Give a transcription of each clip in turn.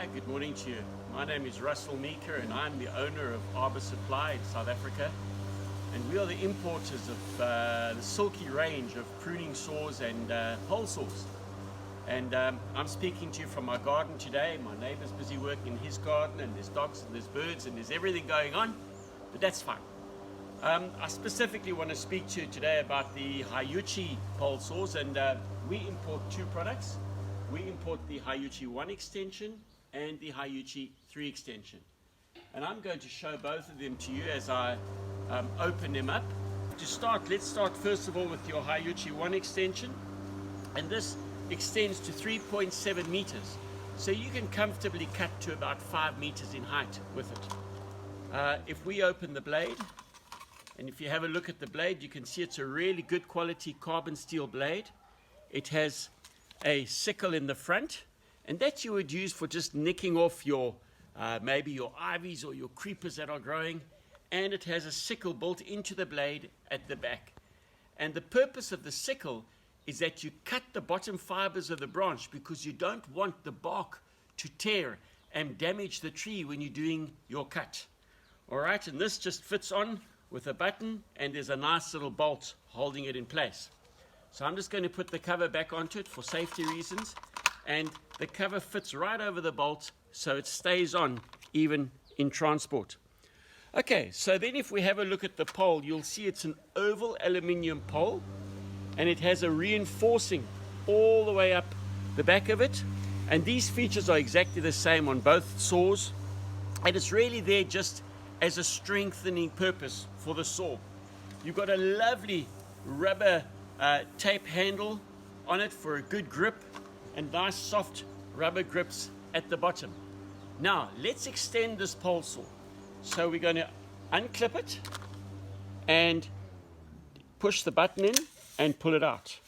Hi, good morning to you. My name is Russel Meaker and I'm the owner of Arbor Supply in South Africa. And we are the importers of the Silky range of pruning saws and pole saws. And I'm speaking to you from my garden today. My neighbor's busy working in his garden, and there's dogs and there's birds and there's everything going on, but that's fine. I specifically want to speak to you today about the Hayuachi pole saws, and we import two products. We import the Hayuachi 1 extension and the Hayuachi 3 extension. And I'm going to show both of them to you as I open them up. To start, let's start first of all with your Hayuachi 1 extension. And this extends to 3.7 meters. So you can comfortably cut to about 5 meters in height with it. If we open the blade, and if you have a look at the blade, you can see it's a really good quality carbon steel blade. It has a sickle in the front, and that you would use for just nicking off your maybe your ivies or your creepers that are growing. And it has a sickle built into the blade at the back. And the purpose of the sickle is that you cut the bottom fibers of the branch, because you don't want the bark to tear and damage the tree when you're doing your cut. All right, and this just fits on with a button, and there's a nice little bolt holding it in place. So I'm just going to put the cover back onto it for safety reasons, and the cover fits right over the bolt so it stays on even in transport. Okay, so then if we have a look at the pole, you'll see it's an oval aluminium pole, and it has a reinforcing all the way up the back of it, and these features are exactly the same on both saws, and it's really there just as a strengthening purpose for the saw. You've got a lovely rubber tape handle on it for a good grip, and nice soft rubber grips at the bottom. Now let's extend this pole saw. So we're going to unclip it and push the button in and pull it out.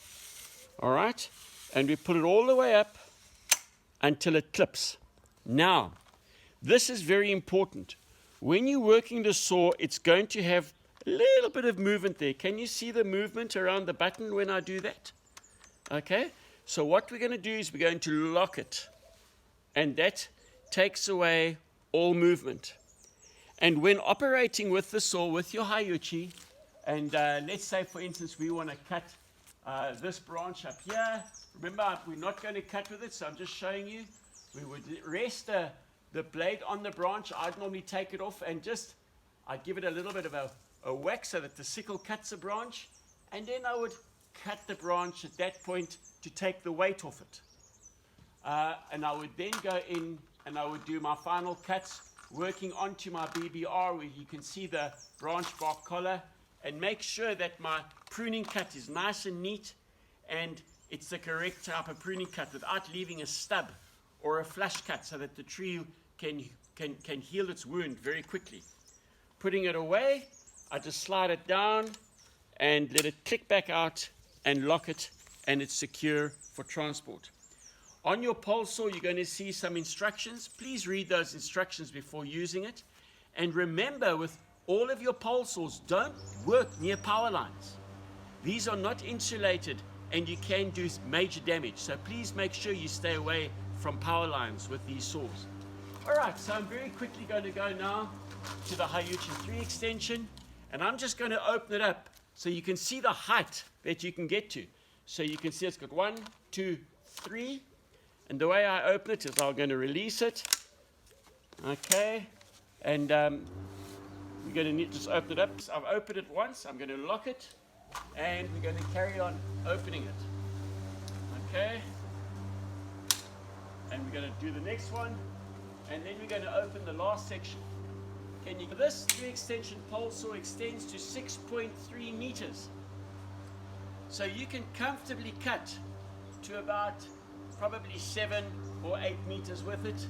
All right, and we pull it all the way up until it clips. Now this is very important. When you're working the saw, it's going to have a little bit of movement there. Can you see the movement around the button when I do that? Okay, so what we're going to do is we're going to lock it, and that takes away all movement. And when operating with the saw with your Hayuachi, and let's say for instance we want to cut this branch up here. Remember, we're not going to cut with it, so I'm just showing you. We would rest the blade on the branch. I'd normally take it off and I'd give it a little bit of a whack so that the sickle cuts the branch, and then I would cut the branch at that point to take the weight off it. And I would then go in and I would do my final cuts, working onto my BBR, where you can see the branch bark collar, and make sure that my pruning cut is nice and neat, and it's the correct type of pruning cut without leaving a stub or a flush cut, so that the tree can heal its wound very quickly. Putting it away, I just slide it down and let it click back out and lock it, and it's secure for transport. On your pole saw, you're going to see some instructions. Please read those instructions before using it. And remember, with all of your pole saws, don't work near power lines. These are not insulated, and you can do major damage. So please make sure you stay away from power lines with these saws. All right, so I'm very quickly going to go now to the Hayuachi 3 extension, and I'm just going to open it up so you can see the height that you can get to. So you can see it's got 1, 2, 3, and the way I open it is I'm going to release it. Okay, and we're going to just open it up. So I've opened it once. I'm going to lock it, and we're going to carry on opening it. Okay, and we're going to do the next one, and then we're going to open the last section. This 3 extension pole saw extends to 6.3 meters. So you can comfortably cut to about probably 7 or 8 meters with it.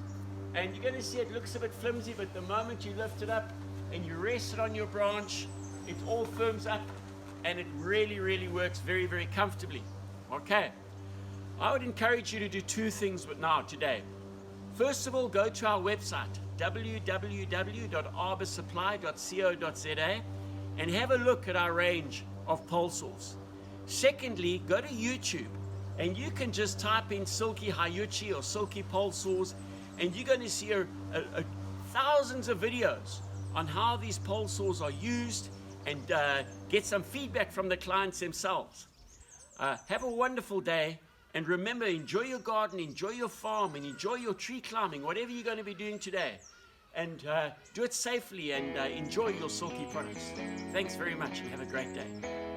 And you're going to see it looks a bit flimsy, but the moment you lift it up and you rest it on your branch, it all firms up, and it really, really works very, very comfortably. Okay, I would encourage you to do 2 things today. First of all, go to our website, www.arborsupply.co.za, and have a look at our range of pole saws. Secondly, go to YouTube, and you can just type in Silky Hayuachi or Silky pole saws, and you're going to see thousands of videos on how these pole saws are used, and get some feedback from the clients themselves. Have a wonderful day, and remember, enjoy your garden, enjoy your farm, and enjoy your tree climbing, whatever you're going to be doing today. And do it safely, and enjoy your Silky products. Thanks very much, and have a great day.